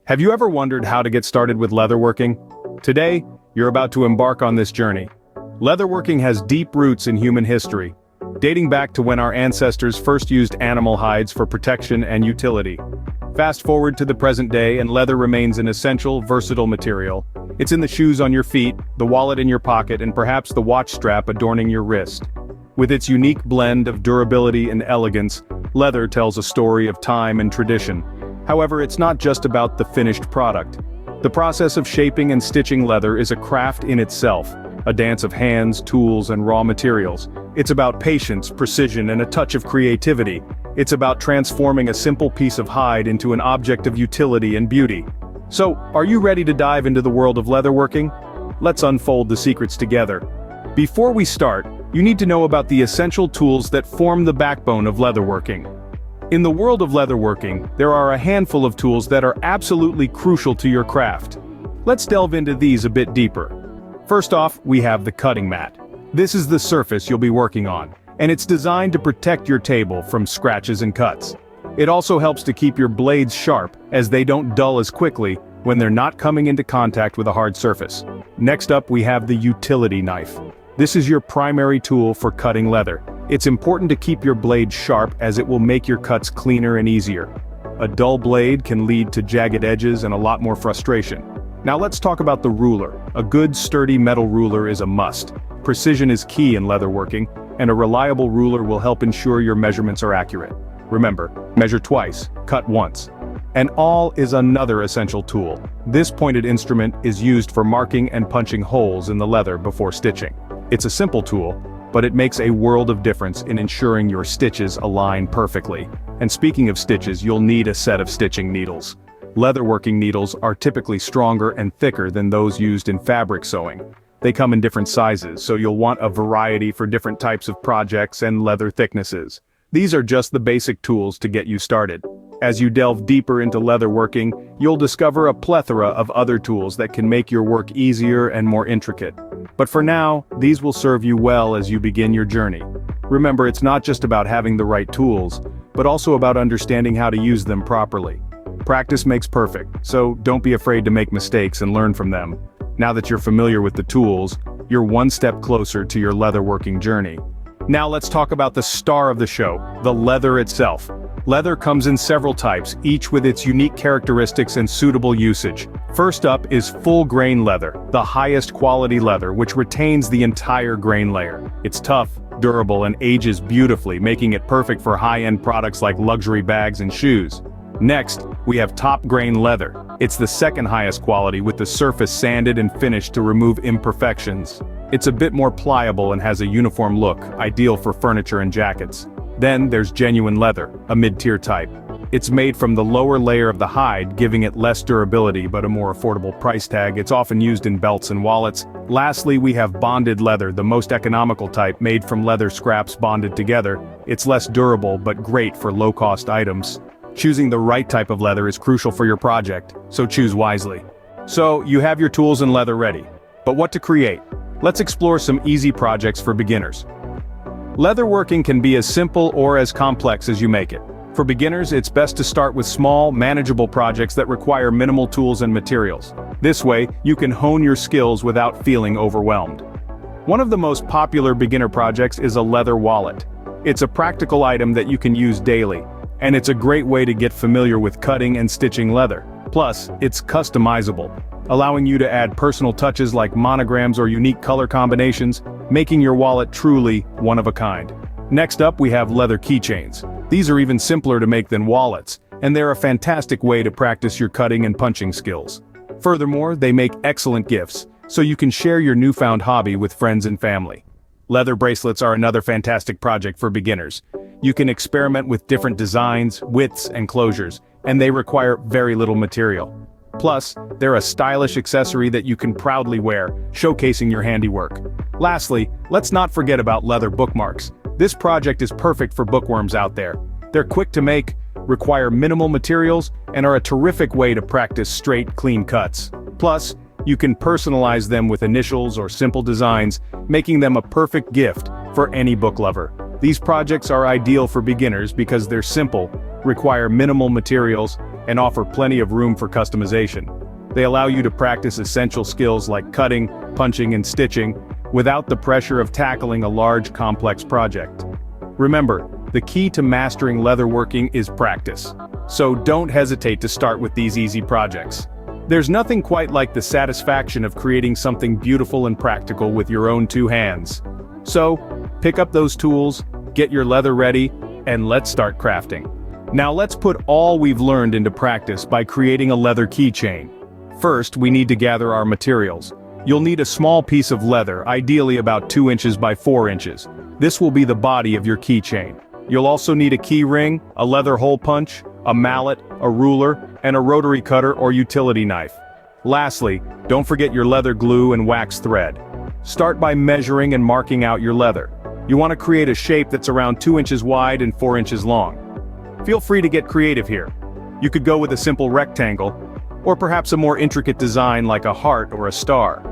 Have you ever wondered how to get started with leatherworking? Today, you're about to embark on this journey. Leatherworking has deep roots in human history, dating back to when our ancestors first used animal hides for protection and utility. Fast forward to the present day and leather remains an essential, versatile material. It's in the shoes on your feet, the wallet in your pocket, and perhaps the watch strap adorning your wrist. With its unique blend of durability and elegance, leather tells a story of time and tradition. However, it's not just about the finished product. The process of shaping and stitching leather is a craft in itself, a dance of hands, tools, and raw materials. It's about patience, precision, and a touch of creativity. It's about transforming a simple piece of hide into an object of utility and beauty. So, are you ready to dive into the world of leatherworking? Let's unfold the secrets together. Before we start, you need to know about the essential tools that form the backbone of leatherworking. In the world of leatherworking, there are a handful of tools that are absolutely crucial to your craft. Let's delve into these a bit deeper. First off, we have the cutting mat. This is the surface you'll be working on, and it's designed to protect your table from scratches and cuts. It also helps to keep your blades sharp, as they don't dull as quickly when they're not coming into contact with a hard surface. Next up, we have the utility knife. This is your primary tool for cutting leather. It's important to keep your blade sharp as it will make your cuts cleaner and easier. A dull blade can lead to jagged edges and a lot more frustration. Now let's talk about the ruler. A good, sturdy metal ruler is a must. Precision is key in leatherworking, and a reliable ruler will help ensure your measurements are accurate. Remember, measure twice, cut once. An awl is another essential tool. This pointed instrument is used for marking and punching holes in the leather before stitching. It's a simple tool, but it makes a world of difference in ensuring your stitches align perfectly. And speaking of stitches, you'll need a set of stitching needles. Leatherworking needles are typically stronger and thicker than those used in fabric sewing. They come in different sizes, so you'll want a variety for different types of projects and leather thicknesses. These are just the basic tools to get you started. As you delve deeper into leatherworking, you'll discover a plethora of other tools that can make your work easier and more intricate. But for now, these will serve you well as you begin your journey. Remember, it's not just about having the right tools, but also about understanding how to use them properly. Practice makes perfect, so don't be afraid to make mistakes and learn from them. Now that you're familiar with the tools, you're one step closer to your leatherworking journey. Now let's talk about the star of the show, the leather itself. Leather comes in several types, each with its unique characteristics and suitable usage. First up is full-grain leather, the highest quality leather which retains the entire grain layer. It's tough, durable, and ages beautifully, making it perfect for high-end products like luxury bags and shoes. Next, we have top-grain leather. It's the second highest quality with the surface sanded and finished to remove imperfections. It's a bit more pliable and has a uniform look, ideal for furniture and jackets. Then there's genuine leather, a mid-tier type. It's made from the lower layer of the hide, giving it less durability but a more affordable price tag. It's often used in belts and wallets. Lastly, we have bonded leather, the most economical type, made from leather scraps bonded together. It's less durable but great for low-cost items. Choosing the right type of leather is crucial for your project, so choose wisely. So, you have your tools and leather ready. But what to create? Let's explore some easy projects for beginners. Leatherworking can be as simple or as complex as you make it. For beginners, it's best to start with small, manageable projects that require minimal tools and materials. This way, you can hone your skills without feeling overwhelmed. One of the most popular beginner projects is a leather wallet. It's a practical item that you can use daily, and it's a great way to get familiar with cutting and stitching leather. Plus, it's customizable, allowing you to add personal touches like monograms or unique color combinations, making your wallet truly one of a kind. Next up, we have leather keychains. These are even simpler to make than wallets, and they're a fantastic way to practice your cutting and punching skills. Furthermore, they make excellent gifts, so you can share your newfound hobby with friends and family. Leather bracelets are another fantastic project for beginners. You can experiment with different designs, widths, and closures, and they require very little material. Plus, they're a stylish accessory that you can proudly wear, showcasing your handiwork. Lastly, let's not forget about leather bookmarks. This project is perfect for bookworms out there. They're quick to make, require minimal materials, and are a terrific way to practice straight, clean cuts. Plus, you can personalize them with initials or simple designs, making them a perfect gift for any book lover. These projects are ideal for beginners because they're simple, require minimal materials, and offer plenty of room for customization. They allow you to practice essential skills like cutting, punching, and stitching, without the pressure of tackling a large, complex project. Remember, the key to mastering leatherworking is practice. So don't hesitate to start with these easy projects. There's nothing quite like the satisfaction of creating something beautiful and practical with your own two hands. So, pick up those tools, get your leather ready, and let's start crafting. Now let's put all we've learned into practice by creating a leather keychain. First, we need to gather our materials. You'll need a small piece of leather, ideally about 2 inches by 4 inches. This will be the body of your keychain. You'll also need a key ring, a leather hole punch, a mallet, a ruler, and a rotary cutter or utility knife. Lastly, don't forget your leather glue and wax thread. Start by measuring and marking out your leather. You want to create a shape that's around 2 inches wide and 4 inches long. Feel free to get creative here. You could go with a simple rectangle, or perhaps a more intricate design like a heart or a star.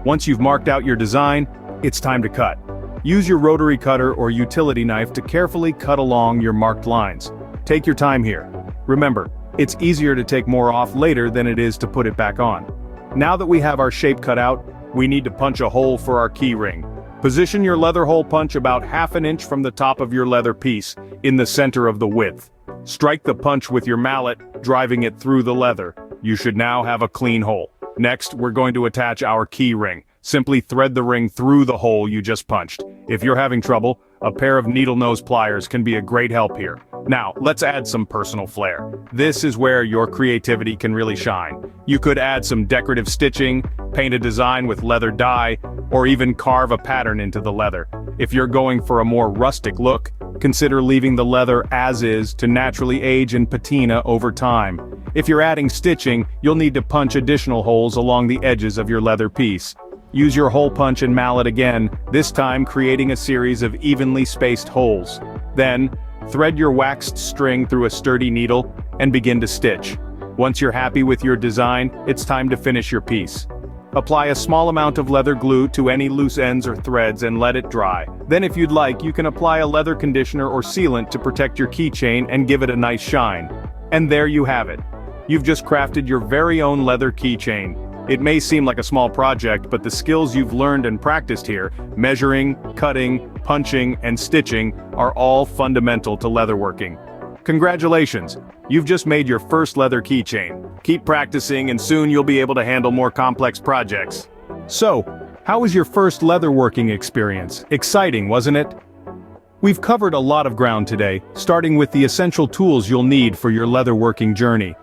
Once you've marked out your design, it's time to cut. Use your rotary cutter or utility knife to carefully cut along your marked lines. Take your time here. Remember, it's easier to take more off later than it is to put it back on. Now that we have our shape cut out, we need to punch a hole for our key ring. Position your leather hole punch about 1/2 inch from the top of your leather piece, in the center of the width. Strike the punch with your mallet, driving it through the leather. You should now have a clean hole. Next, we're going to attach our key ring. Simply thread the ring through the hole you just punched. If you're having trouble, a pair of needle nose pliers can be a great help here. Now, let's add some personal flair. This is where your creativity can really shine. You could add some decorative stitching, paint a design with leather dye, or even carve a pattern into the leather. If you're going for a more rustic look, consider leaving the leather as is to naturally age and patina over time. If you're adding stitching, you'll need to punch additional holes along the edges of your leather piece. Use your hole punch and mallet again, this time creating a series of evenly spaced holes. Then, thread your waxed string through a sturdy needle, and begin to stitch. Once you're happy with your design, it's time to finish your piece. Apply a small amount of leather glue to any loose ends or threads and let it dry. Then if you'd like, you can apply a leather conditioner or sealant to protect your keychain and give it a nice shine. And there you have it. You've just crafted your very own leather keychain. It may seem like a small project, but the skills you've learned and practiced here, measuring, cutting, punching, and stitching, are all fundamental to leatherworking. Congratulations! You've just made your first leather keychain. Keep practicing and soon you'll be able to handle more complex projects. So, how was your first leatherworking experience? Exciting, wasn't it? We've covered a lot of ground today, starting with the essential tools you'll need for your leatherworking journey.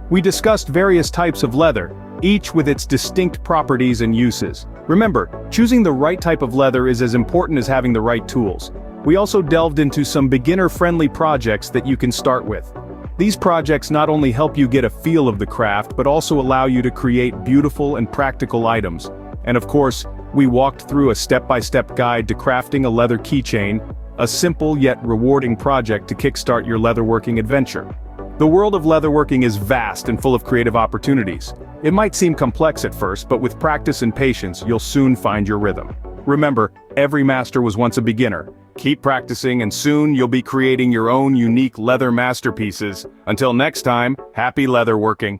We discussed various types of leather, each with its distinct properties and uses. Remember, choosing the right type of leather is as important as having the right tools. We also delved into some beginner-friendly projects that you can start with. These projects not only help you get a feel of the craft, but also allow you to create beautiful and practical items. And of course, we walked through a step-by-step guide to crafting a leather keychain, a simple yet rewarding project to kickstart your leatherworking adventure. The world of leatherworking is vast and full of creative opportunities. It might seem complex at first, but with practice and patience, you'll soon find your rhythm. Remember, every master was once a beginner. Keep practicing and soon you'll be creating your own unique leather masterpieces. Until next time, happy leatherworking.